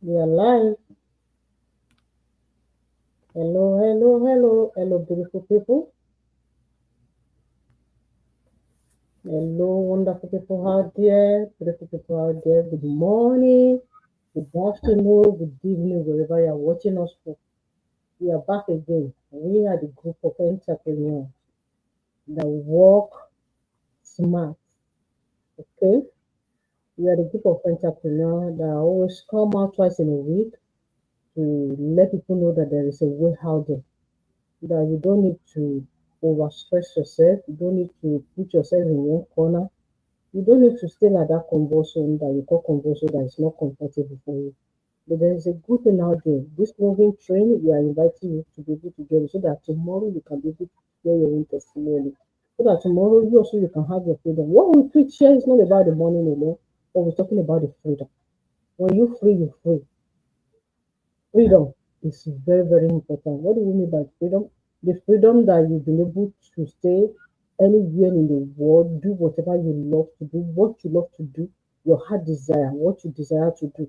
We are live. Hello, hello, hello, hello, beautiful people. Hello, wonderful people out there. Beautiful people out there. Good morning, good afternoon, good evening, wherever you are watching us from. We are back again. We are the group of entrepreneurs that work smart. Okay? We are the group of entrepreneurs that always come out twice in a week to let people know that there is a way out there. That you don't need to overstress yourself. You don't need to put yourself in one corner. You don't need to stay like that comfort zone that you call comfort zone that is not comfortable for you. But there is a good thing out there. This moving train, we are inviting you to be able to get it so that tomorrow you can be able to share your own testimony. So that tomorrow you can have your freedom. What we preach here is not about the money alone, but we're talking about the freedom. When you free, you free. Freedom is very, very important. What do we mean by freedom? The freedom that you've been able to stay anywhere in the world, do whatever you love to do, what you love to do, your heart desire, what you desire to do.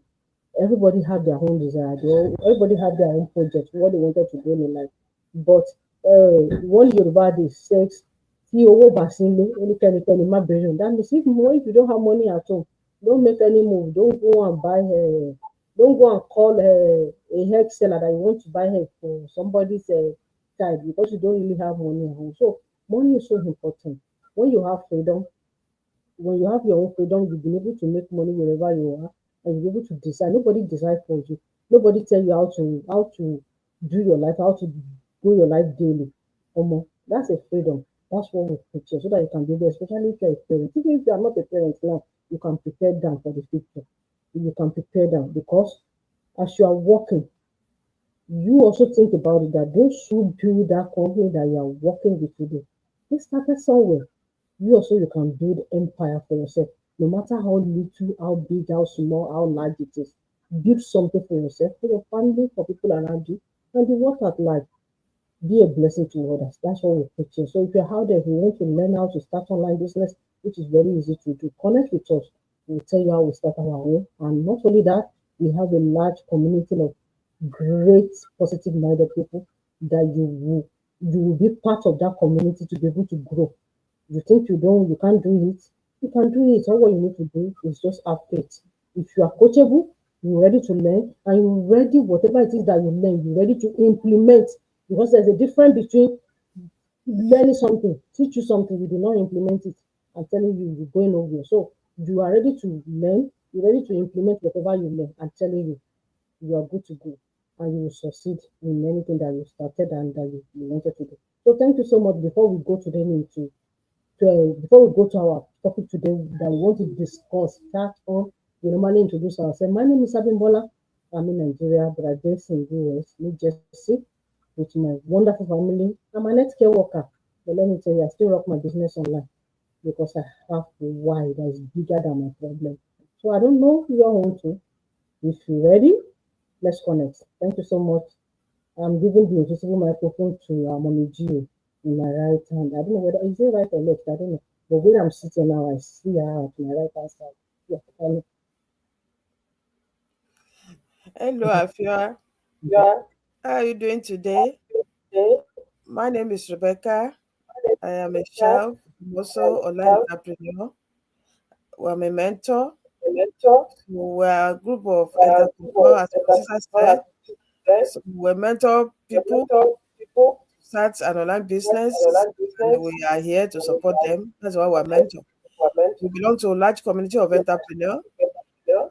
Everybody have their own desire. Everybody have their own project, what they wanted to do in life. But one Yoruba dey says, tí owó bá sí nílé, ẹnikẹ́ni má bẹ̀rẹ̀. That means if you don't have money at home, don't make any move. Don't go and buy don't go and call a head seller that you want to buy head for somebody's child because you don't really have money at home. So money is so important. When you have freedom, when you have your own freedom, you'll be able to make money wherever you are, and you'll be able to decide. Nobody decide for you. Nobody tell you how to do your life, how to go your life daily. That's a freedom. That's what we picture, so that you can be there, especially if you're a parent. Even if you are not a parent now, you can prepare them for the future. You can prepare them because as you are working, you also think about it that those who build that company that you are working with today, they started somewhere. You can build empire for yourself, no matter how little, how big, how small, how large it is. Build something for yourself, for your family, for people around you, and the work at life. Be a blessing to others. That's what we're preaching. So if you're out there, if you want to learn how to start online business, which is very easy to do, connect with us. We'll tell you how we start our own. And not only that, we have a large community of great positive minded people that you will be part of that community to be able to grow. You think you can't do it, you can do it. All what you need to do is just have faith. If you are coachable, you're ready to learn, and you're ready, whatever it is that you learn, you're ready to implement. Because there's a difference between learning something, teach you something, you do not implement it. I'm telling you, you're going nowhere. So you are ready to learn, you're ready to implement whatever you learn. I'm telling you, you are good to go, and you will succeed in anything that you started and that you wanted to do. So thank you so much. Before we go today into before we go to our topic today that we want to discuss, start on, we normally introduce ourselves. My name is Abimbola. I'm in Nigeria, but I based in US, New Jersey, with my wonderful family. I'm an healthcare worker, but let me tell you, I still rock my business online because I have a why that is bigger than my problem. So I don't know if you're on to. If you're ready, let's connect. Thank you so much. I'm giving the invisible microphone to Mommy Gio in my right hand. I don't know whether is it right or left. I don't know. But where I'm sitting now, I see her at my right hand side. Yeah. Hello, Afia. Yeah. How are you doing today? Okay. My name is Rebecca. I am a Yeah. chef, I'm also online entrepreneur. I'm a mentor. The mentor. So we're a group of entrepreneurs, as my sister said. Then So we mentor the people mentor people to start an online the business, land and business. we are here to support them. That's why we're mentor. We belong to a large community of entrepreneurs. Yeah.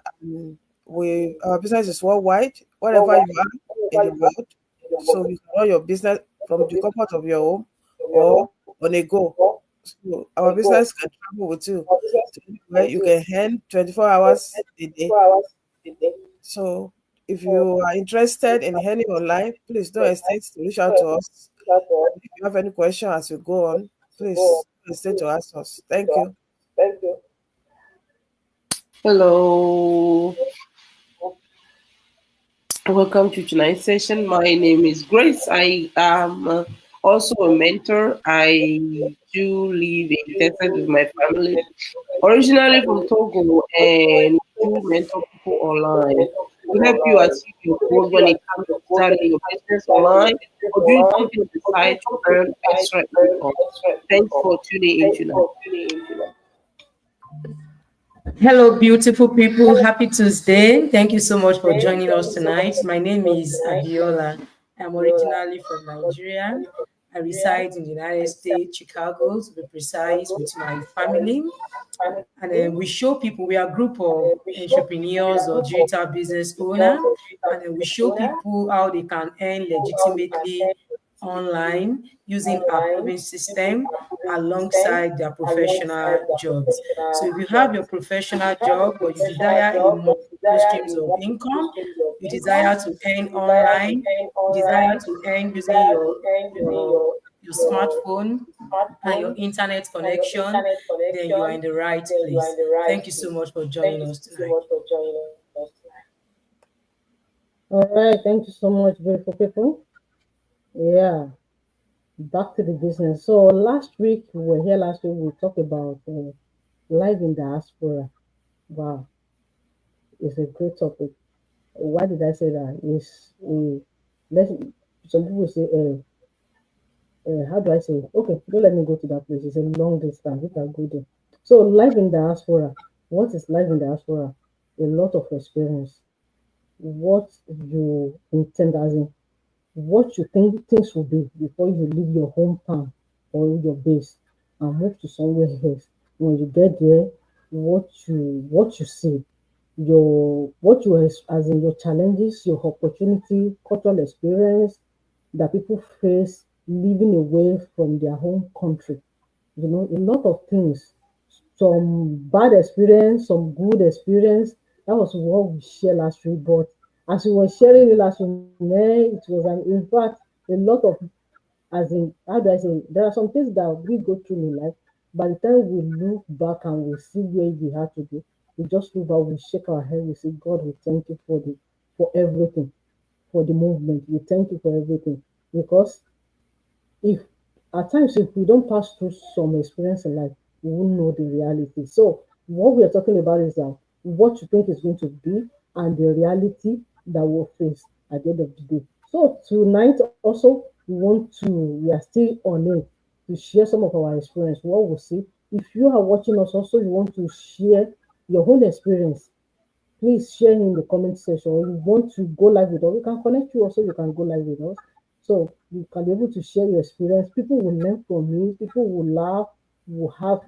Our business is worldwide, wherever you Worldwide, are in wherever the you are world. in the So world. you can run your business from So the this comfort of your home from your or home on a go. or So on our the go. business can travel with you Our business to anywhere. will You do can earn 24 the hours a day. 4 hours a day. So if So you are interested in earning online, please don't hesitate to reach out to us. that's all. If you have any question as we go on, Go. please don't hesitate to ask us. Thank So you. thank you. Hello, welcome to tonight's session. My name is Grace. I am also a mentor. I do live in Texas with my family, originally from Togo, and do mentor people online. to help you achieve your goals when it comes to starting your business online, or do you simply decide to earn extra income? Thanks for tuning in tonight. Hello, beautiful people. Happy Tuesday. Thank you so much for joining us tonight. My name is Abiola. I'm originally from Nigeria. I reside in the United States, Chicago, to be precise, with my family. And then we show people, we are a group of entrepreneurs or digital business owner, and then we show people how they can earn legitimately online using our proven system alongside their professional jobs. So if you have your professional job but you desire a multiple streams of income, you desire to earn online, you desire to earn using your smartphone and your internet connection, then you are in the right place. Thank you so much for joining us tonight. All right, thank you so much, beautiful people. Yeah, back to the business. So last week we were here. Last week we talked about life in diaspora. Wow, it's a great topic. Why did I say that? Is let's some people say how do I say it? Okay, don't let me go to that place. It's a long distance. We can go there. So life in diaspora. What is life in diaspora? A lot of experience. What you intend as in what you think things will be before you leave your hometown or your base and move to somewhere else. When you get there, what you see, your what you as in your challenges, your opportunity, cultural experience that people face living away from their home country. A lot of things, some bad experience, some good experience. That was what we shared last week. But as we were sharing it last week, it was in fact a lot of, as in, how do I say it? There are some things that we go through in life. By the time we look back and we see where we had to be, we just look back, we shake our head, we say, God, we thank you for everything, for the movement. We thank you for everything. Because if at times if we don't pass through some experience in life, we won't know the reality. So what we are talking about is that what you think is going to be and the reality that we'll face at the end of the day. So tonight also we are still on it to share some of our experience, what we see. If you are watching us also, you want to share your own experience, please share in the comment section. Or you want to go live with us, we can connect you also, you can go live with us. So you can be able to share your experience. People will learn from you, people will laugh, will have,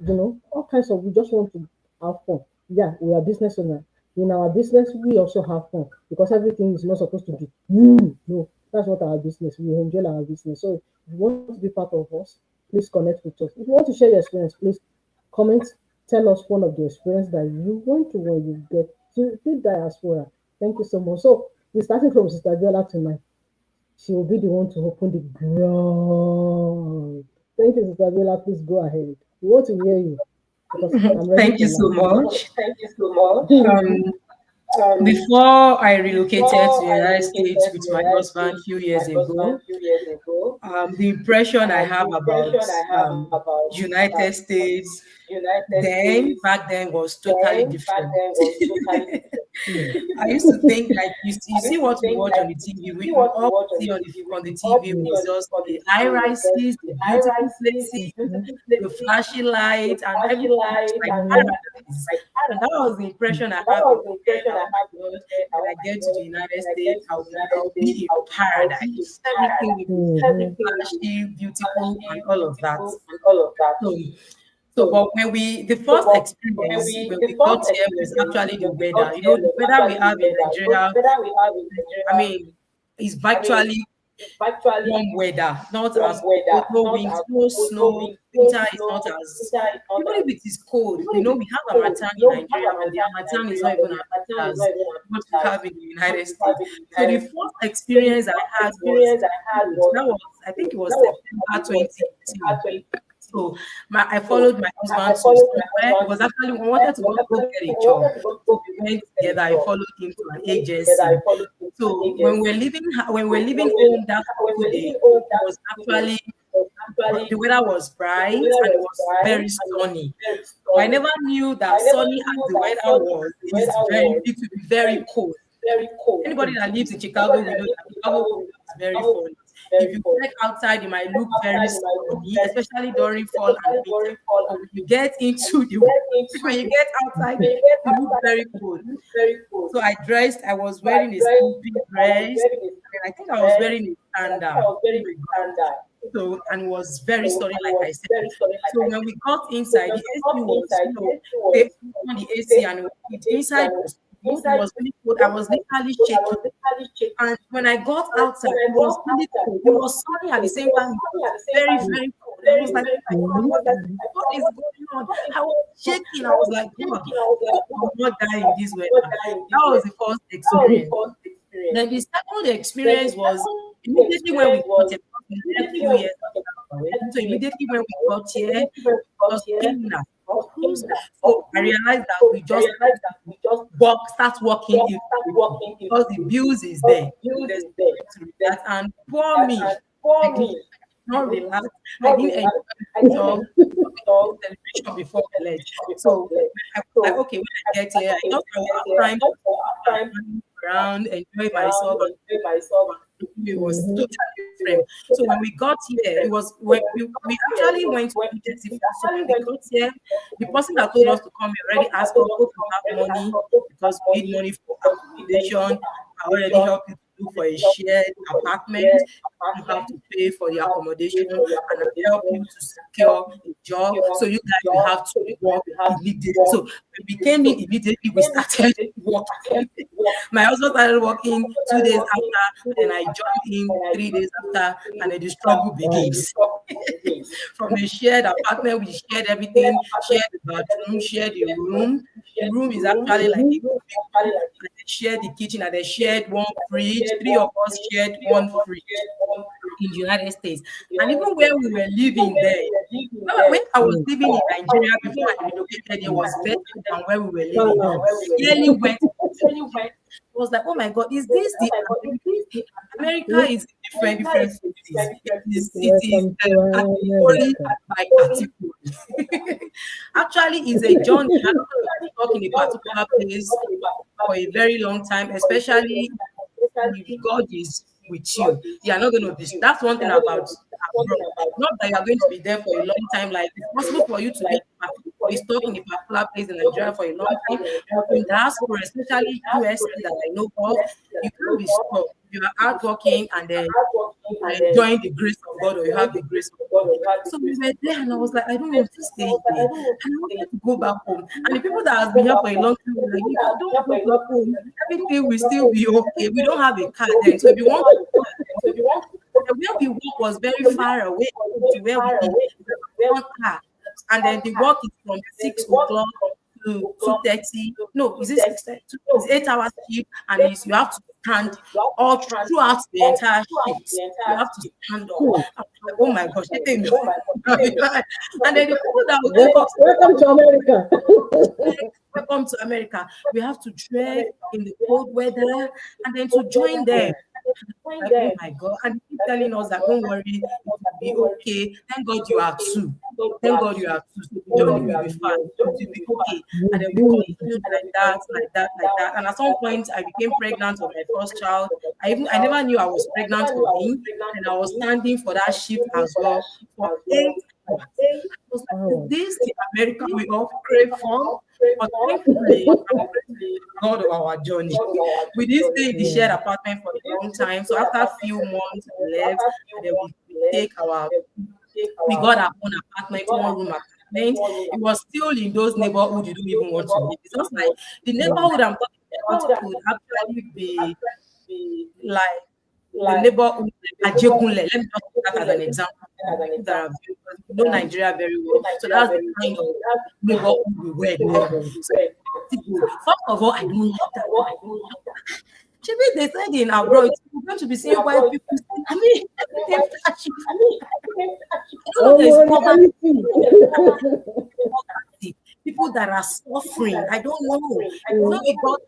all kinds of, we just want to have fun. Yeah, we are business owners. In our business, we also have fun because everything is not supposed to be, no, that's not our business. We enjoy our business. So if you want to be part of us, please connect with us. If you want to share your experience, please comment, tell us one of the experience that you went to when you get to diaspora. Thank you so much. So we're starting from Sister Biola tonight. She will be the one to open the ground. Thank you, Sister Biola. Please go ahead. We want to hear you because I'm ready. Thank For you so now. much. Before I relocated to the United States with my husband a few years ago, the impression I have about United States back then was totally different. I used to think like you see what we watch on the TV. We all see on the TV was just the high rises, the beautiful places, the flashy lights, and everything was like paradise. And that was the impression I have in my head. Oh my God, when I get to the United States, I'll be in paradise. Everything will be flashy, beautiful, and all of that. So, but when the first experience when we got here was actually the weather. The weather we have in Nigeria, I mean, is virtually warm weather, not as cold, no wind, no snow. Winter is not as, even if it is cold, we have Harmattan in Nigeria, but the Harmattan is not even as cold as what we have in the United States. So the first experience I had was cold. That was, I think it was September 2018. So I followed my husband to somewhere. It was actually we wanted to go get a job. So we went together. I followed him to an agency. So when we're leaving home that fateful day, it was actually the weather was bright and it was very sunny. I never knew that sunny as the weather was, it will be very cold. Anybody that lives in Chicago will know that Chicago is very cold. If you check outside, it might look very sunny, especially during fall and winter. But when you get into the when you get outside, it looks very cold. So I dressed. I was wearing a skimpy dress, and I think I was wearing a sandal. Oh my God. So and it was very sunny, like I said. So when we got inside, the AC was, they on the AC, and it inside was really cold. I was literally shaking. And when I got outside, it was really cold. It was sunny at the same time. It was very, very cold. I was like, oh my God, what is going on? I was shaking. I was like, God, I will not die in this weather. That was the first experience. Then the second experience was immediately when we got here, a few years ago. So immediately when we got here, it was paining us. So I realized that we just start working because the bills is there. And poor me, I did not relax. I didn't enjoy celebration before the ledge. So I was like, okay, when I get here, I thought I would have time to run around, enjoy myself. It was totally different. So when we got here, it was when we actually went to intensive. So when we got here, the person that told us to come here already asked us to have money because we need money for accommodation. I already helped you to look for a shared apartment. You have to pay for the accommodation, and I help you to secure a job. So you guys will have to work immediately. So when we came in immediately, we started working. My husband started working 2 days after, and I joined in 3 days after, and then the struggle begins. From a shared apartment, we shared everything, shared the bathroom, shared the room. The room is actually like a and they shared the kitchen, and they shared one fridge. 3 of us shared one fridge in the United States. And even where we were living there, when I was living in Nigeria before I relocated, it was better than where we were living. We barely went. It was like, oh my God, is this the America? America is different places. It is category by category. Actually, it's a journey. I'm not going to talk in a particular place for a very long time, especially if God is with you. You are not going to be. That's one thing about abroad. Not that you are going to be there for a long time. Like it's possible for you to be stuck in a particular place in Nigeria for a long time. But in diaspora, especially US that I know of, you can't be stuck. You are out working and then enjoying the grace of God, or you have the grace of God. So we were there, and I was like, I don't want to stay here, and I wanted to go back home. And the people that have been here for a long time were like, don't go back home. Everything will still be okay. We don't have a car then, so if you want to, where we work was very far away to where we live. One car, and then the work is from 6 o'clock to 2:30. No, is it 6:30? It's 8 hours shift, and you have to stand all throughout the entire shift. You have to stand up. Like, oh my gosh, and then the people that will take us, welcome to America. welcome to America. We have to trek in the cold weather, and then to join them. Like, oh my God, and they keep telling us that don't worry, it will be okay. Thank God you are two. Thank God you are two. So the journey will be fine. It will be okay. And then we continued like that. And at some point, I became pregnant with my first child. I never knew I was pregnant for him, and I was standing for that shift as well for 8 hours. I was like, is this the America we all crave for? But thankfully, God of our journey. We didn't stay in the shared apartment for a long time. So after a few months, we left, and then we got our own apartment, 1 room apartment. It was still in those neighborhoods you don't even want to live. It's just like the neighborhood I'm talking about could actually be like the neighborhood Ajegunle. Let me just put that as an example. That know Nigeria very well. So that's the kind of neighborhood we were there. So, first of all, I don't like that. They said in abroad, you're going to be seeing white people. I mean, everything flashy. I don't know, there's poverty. People that are suffering. I don't know. I know we got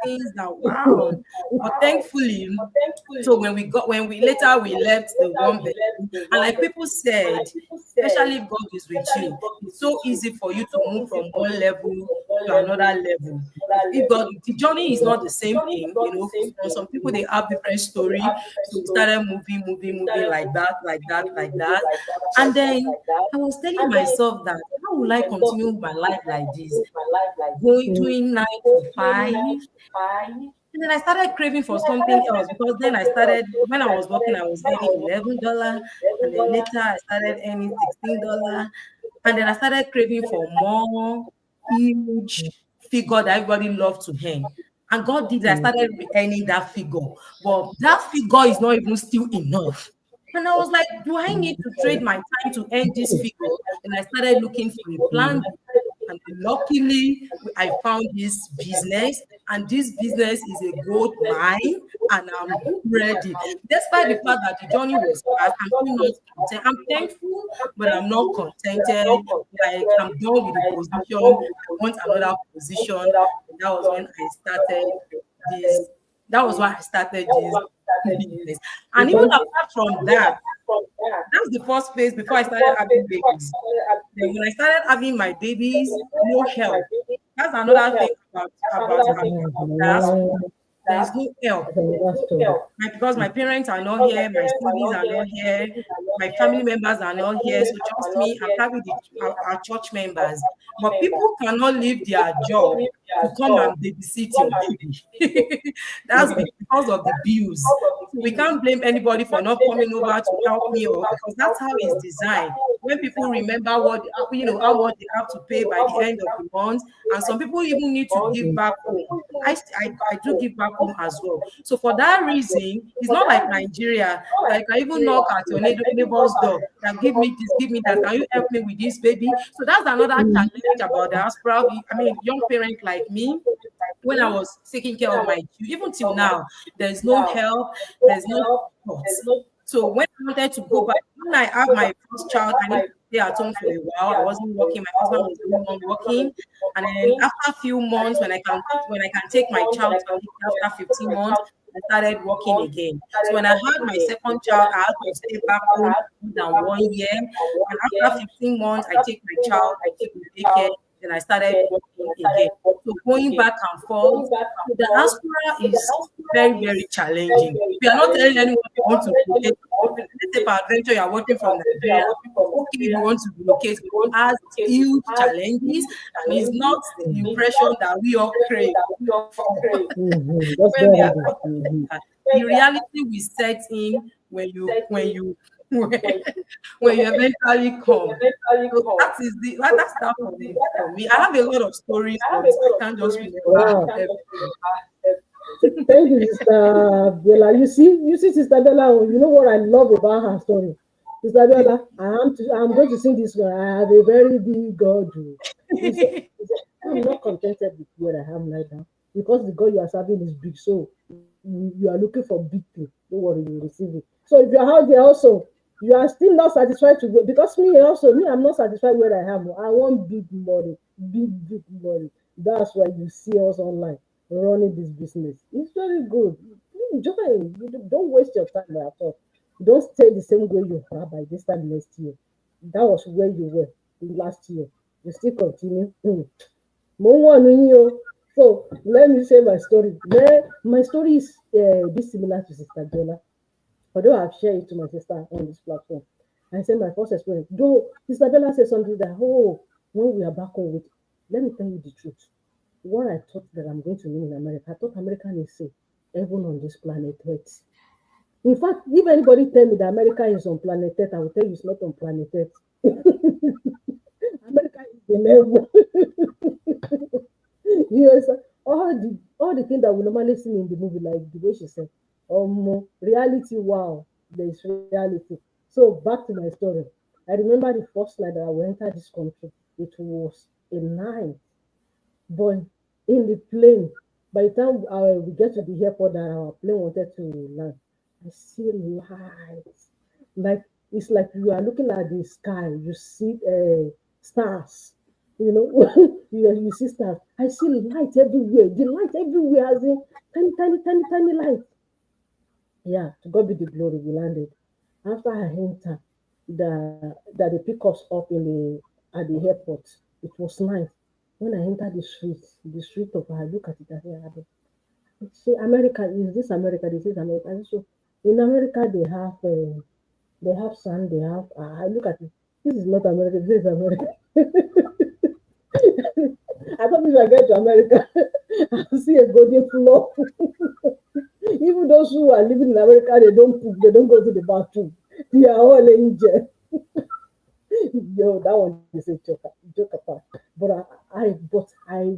things that wow. But thankfully, so when we later we left the one bedroom, and like people said, especially if God is with you, it's so easy for you to move from one level to another level. If God, the journey is not the same thing, you know. For some people they have different story. So we started moving like that, like that. And then I was telling myself that how will I continue my life like this? Going doing 9 to 5. And then I started craving for something else because then I started when I was working, I was earning $11, and then later I started earning $16, and then I started craving for more huge figure that everybody loved to earn. And God did that. I started earning that figure, but that figure is not even still enough. And I was like, do I need to trade my time to earn this figure? And I started looking for a plan B. And luckily, I found this business, and this business is a gold mine, and I'm ready. Despite the fact that the journey was fast, I'm still not content. I'm thankful, but I'm not contented. Like I'm done with the position. I want another position. And that was when I started this. That was why I started this business. And even apart from that, that's the first phase before I started having babies. Then when I started having my babies, no help. That's another thing about having diaspora. There is no help. Because my parents are not here, my siblings are not here, my family members are not here. So just me and probably our church members. But people cannot leave their job to come and babysit your baby. That's because of the bills. So we can't blame anybody for not coming over to help me, or because that's how it's designed. When people remember what how much they have to pay by the end of the month, and some people even need to give back home. I do give back home as well. So for that reason, it's not like Nigeria that you can even knock at your neighbor's door that give me this, give me that. Can you help me with this, baby? So that's another challenge about diaspora. I mean, young parents like me, when I was taking care of my children, even till now, there's no help, there's no support. So when I wanted to go back, when I have my first child, I need to stay at home for a while. I wasn't working, my husband was the only one working. And then after a few months, when I can take my child to after 15 months, I started working again. So when I had my second child, I had to stay back home more than 1 year. And after 15 months, I take my child to daycare, then I started working again. So going back and forth, the diaspora is very, very challenging. We are not telling anyone you want to relocate. Let's say for adventure, you are working from Nigeria. Okay, if you want to relocate, it has huge challenges, and it's not the impression that we all crave for That's when we are very coming good. there. The reality will set in when you when you eventually come. So that's that for me. I have a lot of stories, but I can't just remember Wow. everything. Thank you, Sister Bella. You see, Sister Bella, you know what I love about her story? Sister Bella, I'm going to sing this one. I have a very big God. I'm not contented with where I am right now because the God you are serving is big. So you are looking for big thing. Don't worry, you will receive it. So if you're out there also, you are still not satisfied to go because me, I'm not satisfied where I am. I want big money. That's why you see us online running this business. It's very good. Enjoy. Don't waste your time at all. Don't stay the same way you are by this time next year. That was where you were last year. You still continue. Mo ń wọ̀nù yín o. So let me say my story. My story is a bit similar to Sister Jola. Although I've shared it to my sister on this platform. I said my first experience. Though Sister Bella said something that, when we are back home with, let me tell you the truth. What I thought that I'm going to mean in America, I thought America is safe, heaven on this planet Earth. In fact, if anybody tell me that America is on planet Earth, I will tell you it's not on planet Earth. America is in heaven. Yes, all the things that we normally see in the movie, like the way she said, reality, wow, there is reality. So back to my story. I remember the first night that I went enter this country. It was a night, but in the plane, by the time we get to the airport that our plane wanted to land, I see lights. Like it's like you are looking at the sky, you see stars. You know, you see stars. I see light everywhere. The light everywhere, as in tiny, tiny, tiny, tiny light. Yeah, to God be the glory. We landed. After I enter, that they pick us up in the at the airport. It was night. When I enter the street of I look at it, I say, say America, is this America? This is America. I say, so in America they have sand, they have I look at it. This is not America, this is America. I thought if I get to America, I'll see a golden floor. Even those who are living in America, they don't poop, they don't go to the bathroom. They are all angels. Yo, that one is a joke apart. But I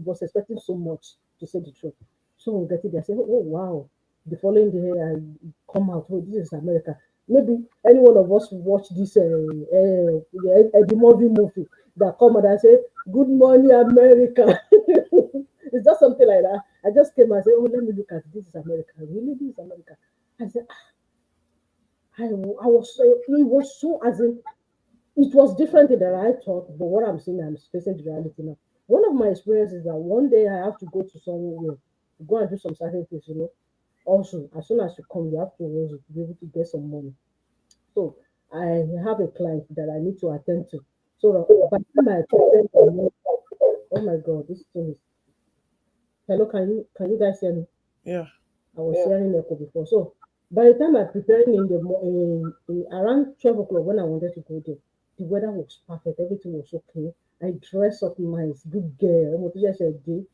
was expecting so much to say the truth. So we get it there, I say, oh wow. The following day, I come out. Oh, this is America. Maybe any one of us watch this the movie that come out and say, "Good morning, America." It's just something like that. I just came and said, "Oh, let me look at this is America. Really, this is America." I said, I was so it was so as in it was different than I thought, but what I'm saying, I'm facing the reality now. One of my experiences is that one day I have to go to somewhere, go and do some certain things. Also, as soon as you come, you have to also be able to get some money. So I have a client that I need to attend to. So by the time I attend to him, oh my God, this thing is. Hello, can you guys hear me? Yeah. I was hearing echo before. So by the time I'm preparing in around 12 o'clock when I wanted to go there, the weather was perfect. Everything was okay. I dressed up nice, good girl. I'm just a day.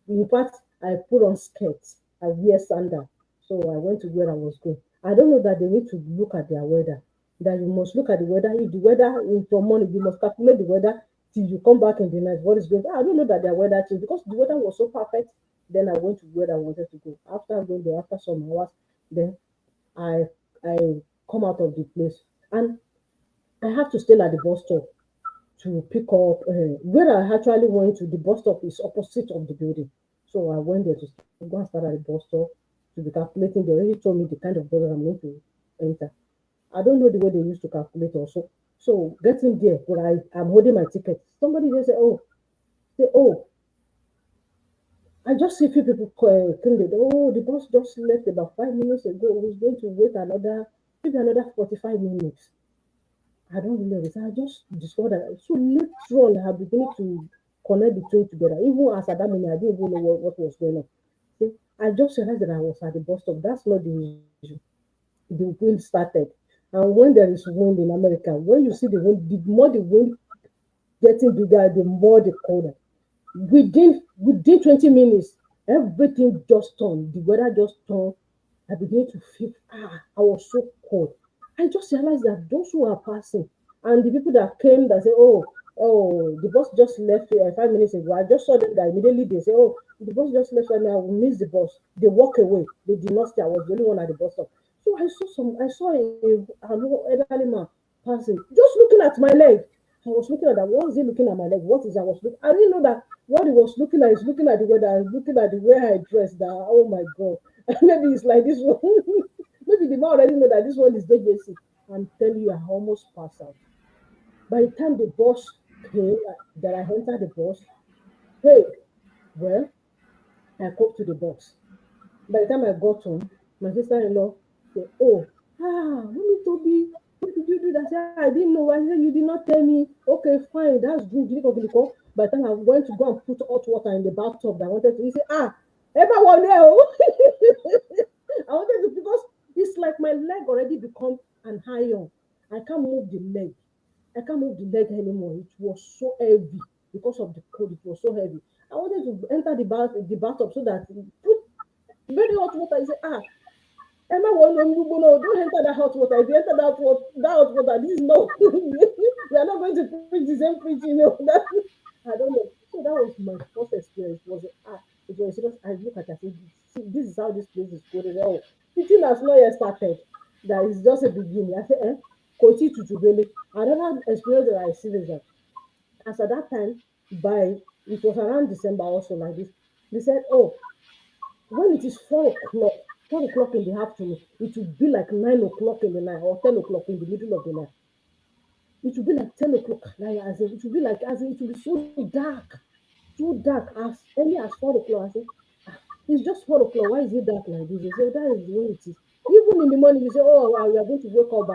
In fact, I put on skirts. I wear sandal. So I went to where I was going. I don't know that they need to look at their weather. That you must look at the weather. If the weather in from morning, you must calculate the weather till you come back in the night. What is going on? I don't know that their weather changed because the weather was so perfect. Then I went to where I wanted to go. After going there, after some hours, then I I come out of the place and I have to stay at the bus stop to pick up where I actually went to. The bus stop is opposite of the building, so I went there to go and start at the bus stop to be calculating. They already told me the kind of bus I'm going to enter. I don't know the way they used to calculate also. So getting there, but I'm holding my ticket. Somebody just say, oh, I just see a few people came there. Oh, the bus just left about 5 minutes ago. We're going to wait maybe another 45 minutes. I don't really understand. I just discovered that. So later on, I have begun to connect the two together. Even as at that moment, I didn't even know what was going on. See, I just realized that I was at the bus stop. That's not the issue. The wind started. And when there is wind in America, when you see the wind, the more the wind getting bigger, the more the colder. Within 20 minutes, everything just turned. The weather just turned. I began to feel I was so cold. I just realized that those who are passing and the people that came that say, oh, the bus just left 5 minutes ago. I just saw them that immediately they say, oh, the bus just left right now. I will miss the bus. They walk away. They did not stay. I was the only one at the bus stop. So I saw an elderly man passing, just looking at my leg. I was looking at that. What is he looking at my leg? What is I was looking? I didn't know that what he was looking at is looking at the weather and looking at the way I dressed. That oh my god, maybe it's like this one. Maybe the man already know that this one is JJC. I'm telling you, I almost passed out. By the time the bus came, that I entered the bus, hey, well, I coped to the bus. By the time I got home, my sister-in-law said, "Oh, mommy Toby, why did you do that?" I said, "I didn't know. I said, you did not tell me. Okay, fine, that's good. By the time I went to go and put hot water in the bathtub that I wanted to, he said, everyone there, oh. I wanted to because it's like my leg already become an iron. I can't move the leg. I can't move the leg anymore. It was so heavy because of the cold. It was so heavy. I wanted to enter the bathtub so that put very hot water. I said, Emma no, don't enter that hot water. If you enter that hot water, this is no. We are not going to preach the same preaching. That, I don't know. So that was my first experience. It was serious. I look at it, I said, see, this is how this place is going. Oh, teaching has not yet started. That is just a beginning. I said, Kochi Tutubele. Another experience that I see is that as at that time, it was around December also like this. They said, oh, when it is 4 o'clock in the afternoon, it will be like 9 o'clock in the night or 10 o'clock in the middle of the night. It will be like 10 o'clock. Like as in, it will be like as in, it will be so dark. too dark as early as 4 o'clock. I say, ah, it's just 4 o'clock. Why is it dark like this? They say, that is the way it is. Even in the morning, you say, oh, we are going to wake up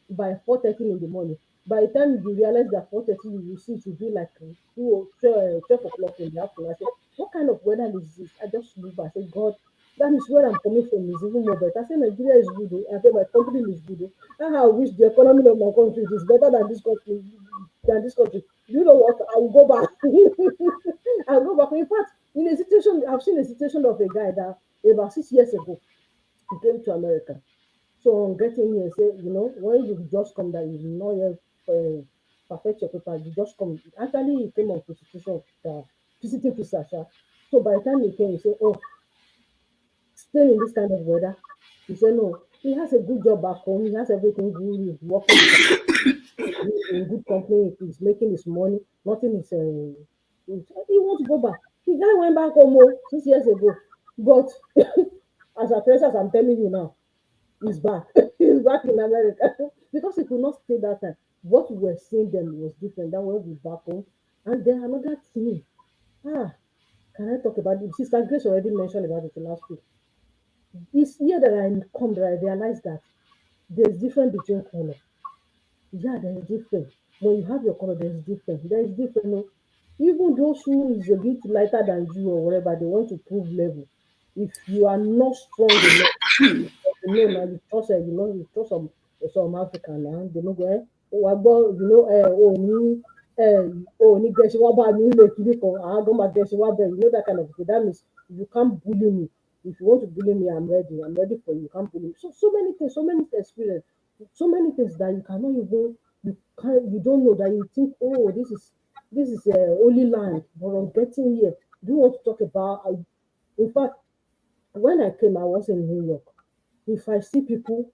by 4:30 in the morning. By the time you realize that 4:30, you will see it will be like 12 o'clock in the afternoon. I say, what kind of weather is this? I just look. I say, God, that is where I'm coming from is even more better. I say Nigeria is good. Oh. I say my country is good. Oh. I wish the economy of my country is better than this country. Than this country. You know what? I will go back. I'll go back. In fact, in a situation, I've seen a situation of a guy that about 6 years ago he came to America. So on getting here, say, when you just come that you know yet perfect your paper, you just come. Actually, he came on constitution, visiting visa. So by the time he came, he said, oh, still in this kind of weather? He said, no, he has a good job back home. He has everything good. He's working with in good company. He's making his money. Nothing is. He wants to go back. The guy went back home 6 years ago. But as a princess, I'm telling you now, he's back. He's back in America because he could not stay that time. What we were seeing then was different than when we back home. And then another thing. Ah, can I talk about it? Sister Grace already mentioned about it last week. This year that I come, that I realized that there's difference between color. Yeah, there is difference. When you have your color, there is difference. There is difference. No? Even those who is a bit lighter than you or whatever, they want to prove level. If you are not strong enough, now you trust you trust some African now, they no go guess what about me like I go my guess what that kind of thing. That means you can't bully me. If you want to bully me, I'm ready for you. You can't bully me. So many things, so many experience, so many things that you cannot even you don't know that you think, oh, this is a holy land. But on getting here, do you want to talk about in fact, when I came, I was in New York. If I see people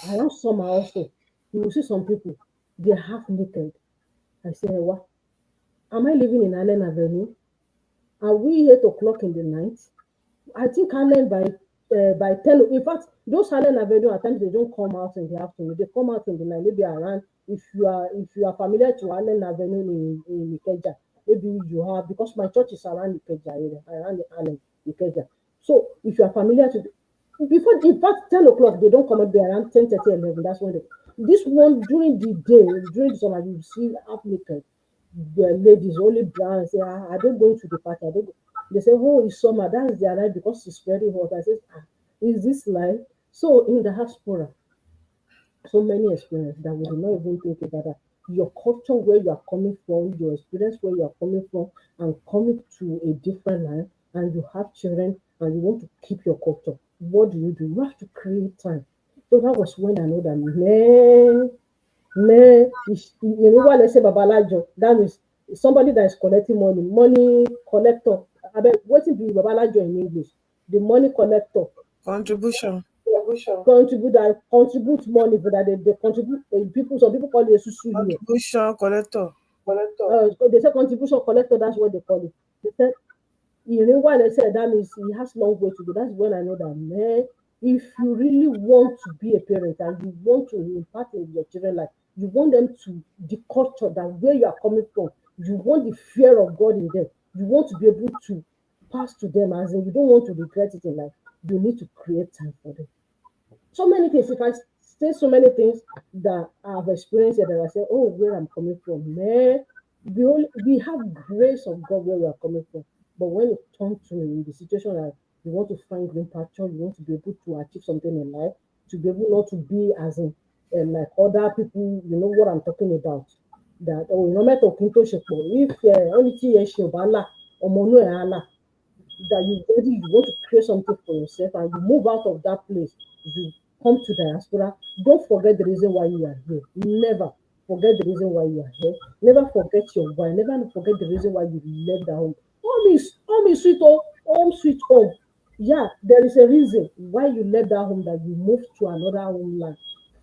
around summer also, you will see some people, they're half naked. I say, what? Am I living in Allen Avenue? Are we 8 o'clock in the night? I think Allen by 10. In fact, those Allen Avenue at times they don't come out in the afternoon. They come out in the night, maybe around. If you are familiar to Allen Avenue in Ikeja, maybe you have because my church is around Ikeja area, around the Allen Ikeja. So if you are familiar to before in fact 10 o'clock they don't come out there around 10:30, 11. That's when they this one during the day, during the summer, you see applicants, the ladies only brown say, I don't go to the party. I don't go. They say, oh, it's summer. That's their life because it's very hot. I say, is this life? So in the diaspora, so many experiences that we do not even think about that. Your culture, where you are coming from, your experience, where you are coming from, and coming to a different land, and you have children, and you want to keep your culture. What do? You have to create time. So that was when I know that, man, what let's say babalajo, that means somebody that is collecting money collector. I bet what be babalajo in English? The money collector. Contribution. Contribute money for that they contribute people. Some people call it a susu here. Contribution collector. They say contribution collector. That's what they call it. They said why they said that means he has long way to go. That's when I know that, man, if you really want to be a parent and you want to impact in your children life, you want them to the culture that where you are coming from, you want the fear of God in them, you want to be able to pass to them as in you don't want to regret it in life, you need to create time for them. So many things. If I say so many things that I've experienced here that I say, oh, where I'm coming from, man, we have grace of God where we are coming from. But when it comes to the situation that you want to find green pasture, you want to be able to achieve something in life, to be able not to be as in like other people, you know what I'm talking about. That no matter if only that you want to create something for yourself and you move out of that place, you come to diaspora, don't forget the reason why you are here. Never forget the reason why you are here. Never forget your why. Never forget the reason why you left the home. Home is sweet home sweet home. Yeah, there is a reason why you left that home that you moved to another homeland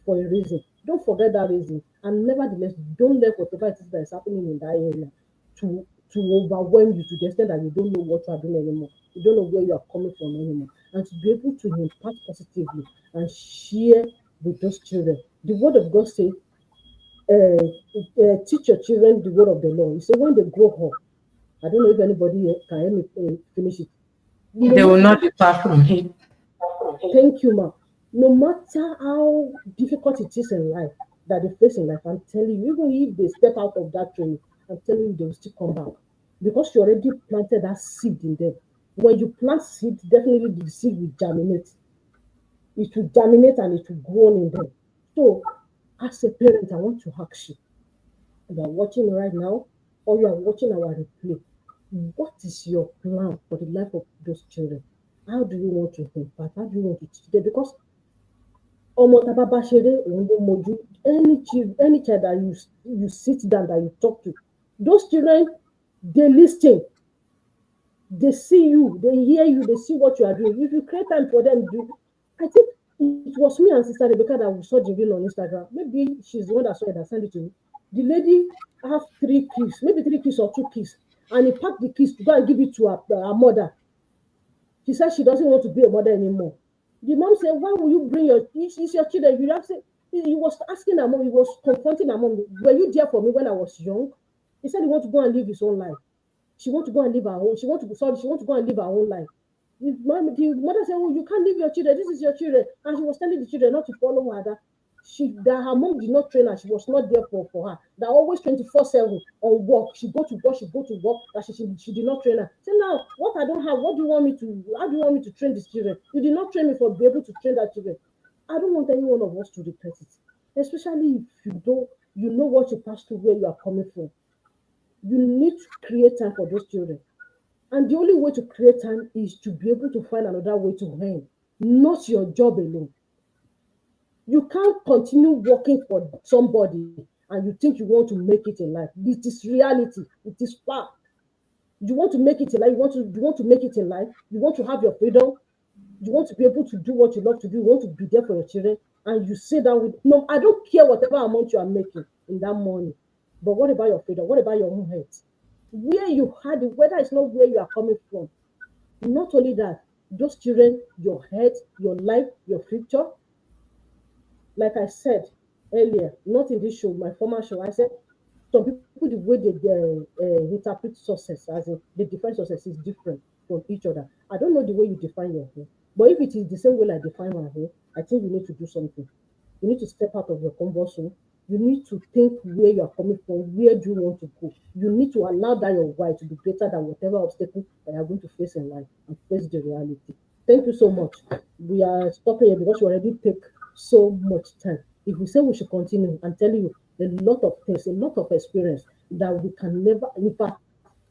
for a reason. Don't forget that reason. And nevertheless, don't let whatever it is that is happening in that area to overwhelm you to the extent that you don't know what you are doing anymore. You don't know where you are coming from anymore. And to be able to impact positively and share with those children. The word of God says, teach your children the word of the Lord. You say when they grow up, I don't know if anybody can help me finish it. No They will matter, not depart from him. thank you, ma. No matter how difficult it is in life that they face in life, I'm telling you, even if they step out of that training, I'm telling you, they will still come back because you already planted that seed in them. When you plant seed, definitely the seed will germinate. It will germinate and it will grow in them. So, as a parent, I want to ask you, you are watching right now, or you are watching our replay, what is your plan for the life of those children? How do you want to impact? How do you want to teach them? Because ọmọ tá a bá bá ṣeré òun ló mojú, any child that you sit down that you talk to, those children, they listen, they see you, they hear you, they see what you are doing. If you create time for them, do I think it was me and Sister Rebecca that we saw the reel on Instagram. Maybe she's the one that saw it, that sent it to me. The lady have 3 kids, maybe 3 kids or 2 kids, and he packed the kids to go and give it to her mother. She said she doesn't want to be a mother anymore. The mom said, "Why will you bring it's your children?" You have said, he was asking her mom, he was confronting her mom. Were you there for me when I was young? He said he want to go and live his own life. She want to go and live her own. She want to go and live her own life. The mother said, "Oh, you can't leave your children. This is your children." And she was telling the children not to follow her. That her mom did not train her. She was not there for her. That always 24/7 on work. She go to work. She go to work. That she did not train her. Say now, what I don't have. What do you want me to? How do you want me to train these children? You did not train me for be able to train that children. I don't want any one of us to regret it, especially if you know what you passed through, where you are coming from. You need to create time for those children. And the only way to create time is to be able to find another way to earn, not your job alone. You can't continue working for somebody and you think you want to make it in life. It is reality. It is fact. You want to make it in life. You want to make it in life. You want to have your freedom. You want to be able to do what you love to do. You want to be there for your children. And you sit down with no. I don't care whatever amount you are making in that money. But what about your freedom? What about your own health? Where you had it, whether it's not where you are coming from. Not only that, those children, your health, your life, your future, like I said earlier, not in this show, my former show, I said some people, the way they interpret success, as in they define success, is different from each other. I don't know the way you define your hair, but if it is the same way I define my hair, I think you need to do something. You need to step out of your comfort zone. You need to think where you are coming from, where do you want to go. You need to allow that your why to be greater than whatever obstacle that you are going to face in life and face the reality. Thank you so much. We are stopping here because we already take so much time. If we say we should continue, I'm telling you, a lot of things, a lot of experience that we can never, in fact,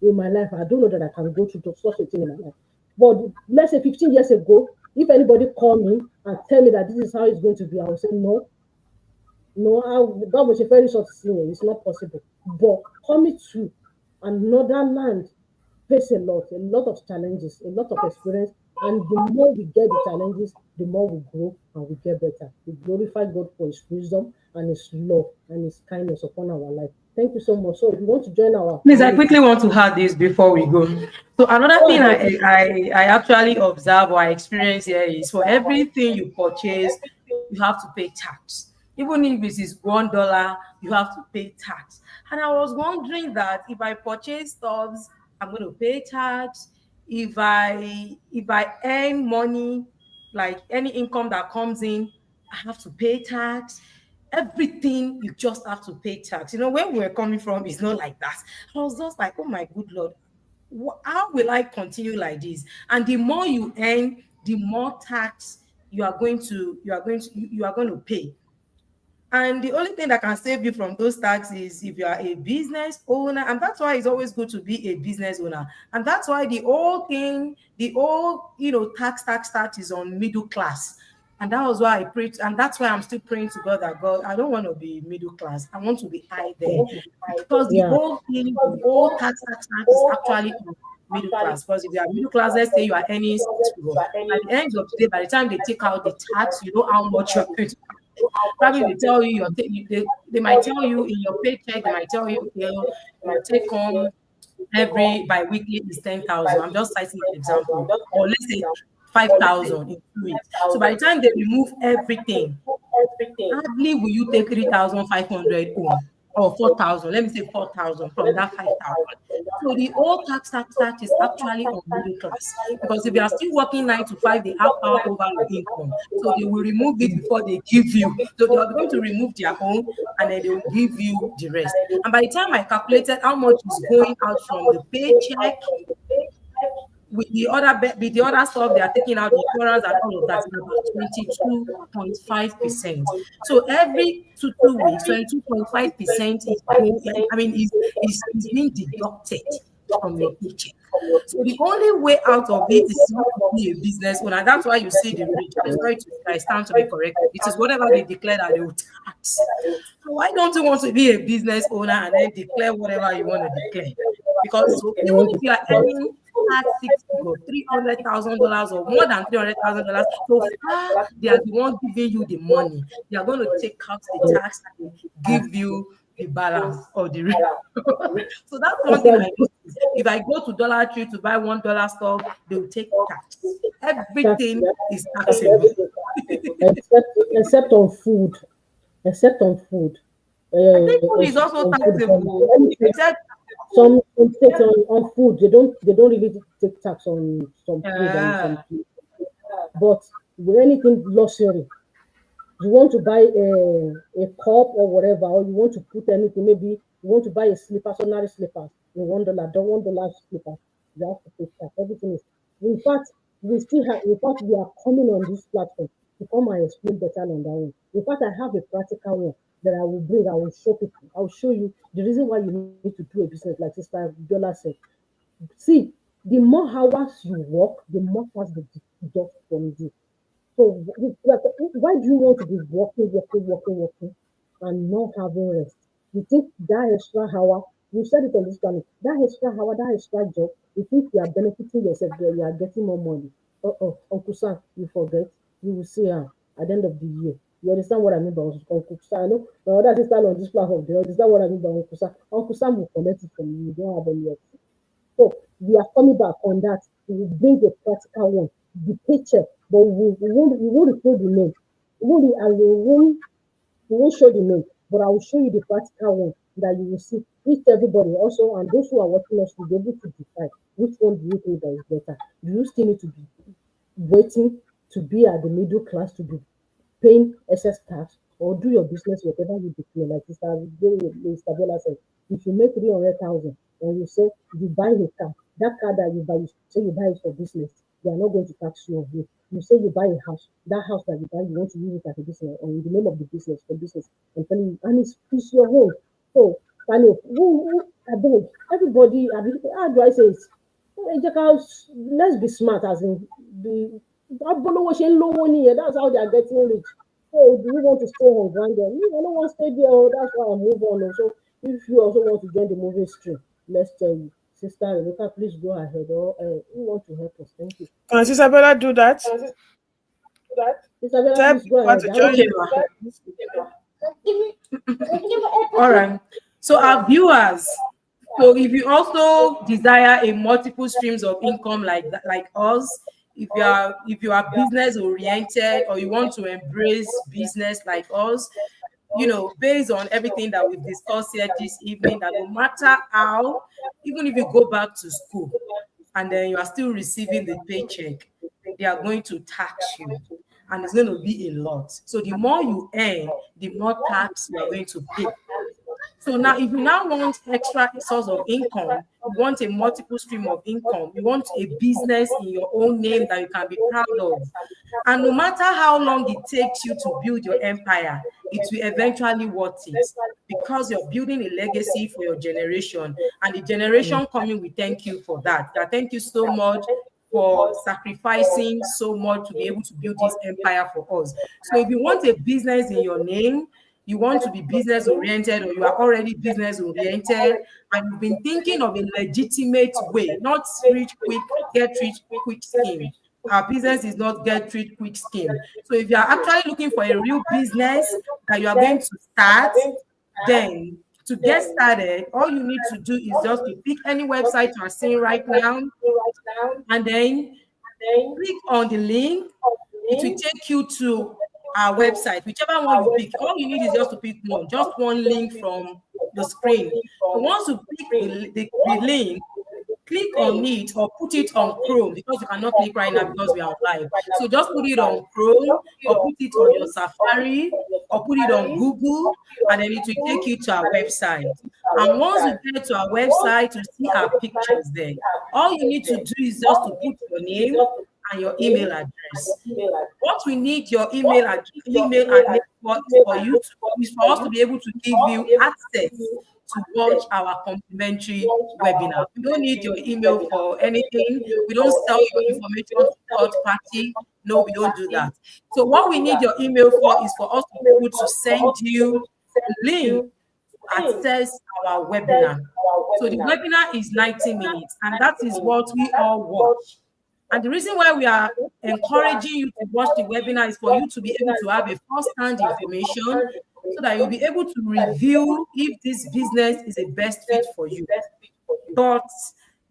in my life, I don't know that I can go through such a thing in my life. But let's say 15 years ago, if anybody call me and tell me that this is how it's going to be, I will say no, no, that was a very short scenery. It's not possible. But coming to another land face a lot of challenges, a lot of experience. And the more we get the challenges, the more we grow and we get better. We glorify God for His wisdom and His love and His kindness upon our life. Thank you so much. So if you want to join our Please, I community, quickly want to add this before we go. So another go thing ahead. I actually observe or I experience here is for everything you purchase, you have to pay tax. Even if it is $1, you have to pay tax. And I was wondering that if I purchase stuffs, I'm going to pay tax. If I earn money, like any income that comes in, I have to pay tax. Everything you just have to pay tax. Where we're coming from is not like that. I was just like, oh my good Lord, how will I continue like this? And the more you earn, the more tax you are going to pay. And the only thing that can save you from those taxes is if you are a business owner. And that's why it's always good to be a business owner. And that's why the whole tax is on middle class. And that was why I prayed. And that's why I'm still praying to God that God, I don't want to be middle class. I want to be high there. Because the Yeah. whole thing, the whole tax is actually on middle class. Because if you are middle class, let's say you are earning 6 figures. At the end of the day, by the time they take out the tax, you know how much you're going to pay. Probably they tell you they might tell you in your paycheck, they might tell you, okay, your take home every bi-weekly is 10,000. I'm just citing an example. Or let's say 5,000 into it. So by the time they remove everything, hardly will you take 3,500 home. or 4,000. Let me say 4,000 from that 5,000. So the old tax is actually on middle class, because if you are still working 9 to 5, they have power over your income. So they will remove it before they give you. So they are going to remove their own, and then they will give you the rest. And by the time I calculated how much is going out from the paycheck, with the other stuff they are taking out, the insurance and all of that, is about 22.5%. So every 2 weeks, 22.5% is going, I mean, is being deducted from your paycheck. So the only way out of it is not to be a business owner. That's why you see the rich. I'm sorry to I stand to be corrected. It is whatever they declare that they will tax. So why don't you want to be a business owner and then declare whatever you want to declare? Because so I even want if to you are earning at $600,000 or more than $300,000, so far they are the one giving you the money. They are going to take out the tax and give you the balance or the so that's one thing I noticed. If I go to Dollar Tree to buy $1 stuff, they will take tax. tax Everything is taxable. except on food. Except on food. I think food is also On food. taxable. Except Some states on food they don't really take tax on some food and some food. But with anything luxury, you want to buy a cup or whatever, or you want to put anything, maybe you want to buy a slippers, ordinary slippers in $1, don't $1 slippers, you have to pay tax. Everything is, in fact, in fact, we are coming on this platform to come and explain better on that one. In fact, I have a practical one that I will bring, I will show people, I will show you the reason why you need to do a business like Sister Biola said. See, the more hours you work, the more tax they deduct from you. So why do you want to be working, and not having rest? You think that extra hour, you said it on this channel, that extra hour, that extra job, you think you are benefiting yourself, that you are getting more money. Uncle Sam, you forget, you will see her at the end of the year. You understand what I mean by Uncle Sam? I know my other sister on this platform, they understand what I mean by Uncle Sam. Uncle Sam will collect it from you, you don't have any option. So we are coming back on that. We will bring a practical one, the picture, but we won't reveal the name. We won't show the name, but I will show you the practical one that you will see. Which everybody also, and those who are watching us will be able to decide which one do you think that is better. Do you still need to be waiting to be at the middle class to be paying excess tax, or do your business whatever you declare? Like Mr. Bola said, if you make 300,000 and you say you buy a car, that car that you buy, you say you buy it for business, they are not going to tax you on it. You say you buy a house, that house that you buy, you want to use it as a business or in the name of the business for business. I'm telling you, and it's your home. So, kind of, I beg, everybody, how do I say it? Let's be smart, as in the that's how they are getting rich. So do you want to stay on ground there? I don't want to stay there. Oh, that's why I move on. So if you also want to join the movie stream, let's tell you, Sister Rebecca, please go ahead. Or who want to help us? Thank you. Can Sister Bella do that? Isabella, Tell please go people ahead. to How join. okay, you? ma. All right. So our viewers, so if you also desire a multiple streams of income like that, like us, if you are business oriented or you want to embrace business like us, based on everything that we've discussed here this evening, that no matter how, even if you go back to school and then you are still receiving the paycheck, they are going to tax you. And it's going to be a lot. So the more you earn, the more tax you are going to pay. So now, if you now want extra source of income, you want a multiple stream of income, you want a business in your own name that you can be proud of. And no matter how long it takes you to build your empire, it will eventually worth it, because you're building a legacy for your generation. And the generation coming will thank you for that. That thank you so much for sacrificing so much to be able to build this empire for us. So if you want a business in your name, you want to be business oriented, or you are already business oriented, and you've been thinking of a legitimate way, not get rich quick scheme. Our business is not get rich quick scheme. So if you are actually looking for a real business that you are going to start, then to get started, all you need to do is just to pick any website you are seeing right now, and then click on the link. It will take you to our website, whichever one you pick. All you need is just to pick one, just one link from the screen. So once you click the link, click on it or put it on Chrome, because you cannot click right now because we are live. So just put it on Chrome or put it on your Safari or put it on Google, and then it will take you to our website. And once you get to our website, you see our pictures there. All you need to do is just to put your name and your email address. What we need your email and name for is for us to be able to give you access to watch our complimentary webinar. We don't need your email for anything. We don't sell your information to third party. No, we don't do that. So what we need your email for is for us to be able to send you a link to access our webinar. So the webinar is 90 minutes, and that is what we all watch. And the reason why we are encouraging you to watch the webinar is for you to be able to have a first-hand information, so that you'll be able to review if this business is a best fit for you. But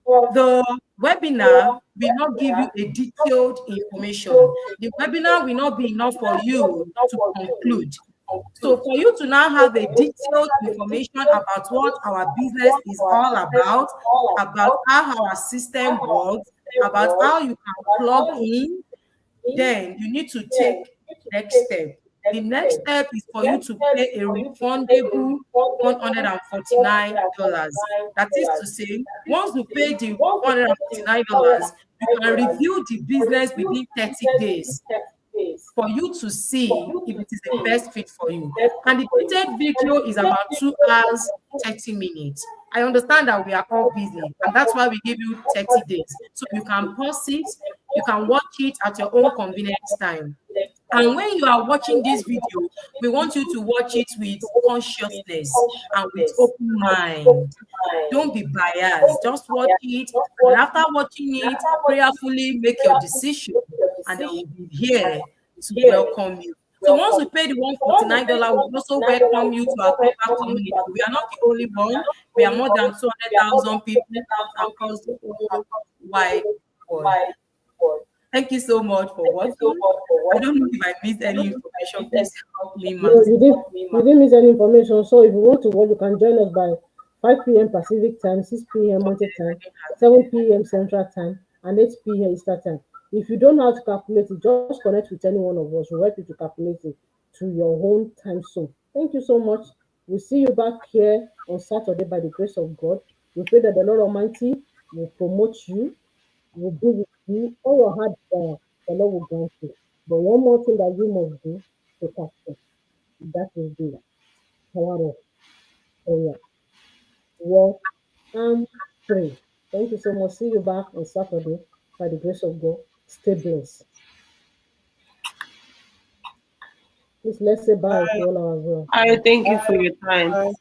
the webinar will not give you a detailed information. The webinar will not be enough for you to conclude. So for you to now have a detailed information about what our business is all about how our system works, about how you can plug in, then you need to take the next step. The next step is for you to pay a refundable $149. That is to say, once you pay the $149, you can review the business within 30 days for you to see if it is the best fit for you. And the detailed video is about 2 hours, 30 minutes. I understand that we are all busy, and that's why we give you 30 days. So you can pause it, you can watch it at your own convenience time. And when you are watching this video, we want you to watch it with consciousness and with open mind. Don't be biased. Just watch it. And after watching it, prayerfully make your decision. And then we'll be here to welcome you. So once we pay the $149, we'll also welcome you to our global community. We are not the only one. We are more than 200,000 people across the whole wide world. Thank you so much for watching. I don't know if I missed any information. Please help me, No, you didn't miss any information. So if you want to watch, you can join us by 5 p.m. Pacific time, 6 p.m. Mountain time, 7 p.m. Central time, and 8 p.m. Eastern time. If you don't know how to calculate it, just connect with any one of us. We'll help you to calculate it to your own time zone. Thank you so much. We'll see you back here on Saturday by the grace of God. We pray that the Lord Almighty will promote you, will be with you. All your hard desire, the Lord will grant you. But one more thing that you must do to capture, that is the power of prayer. Walk and pray. Thank you so much. See you back on Saturday by the grace of God. Stay blessed. Please let's say bye to all our viewers. I thank you for your time. Bye.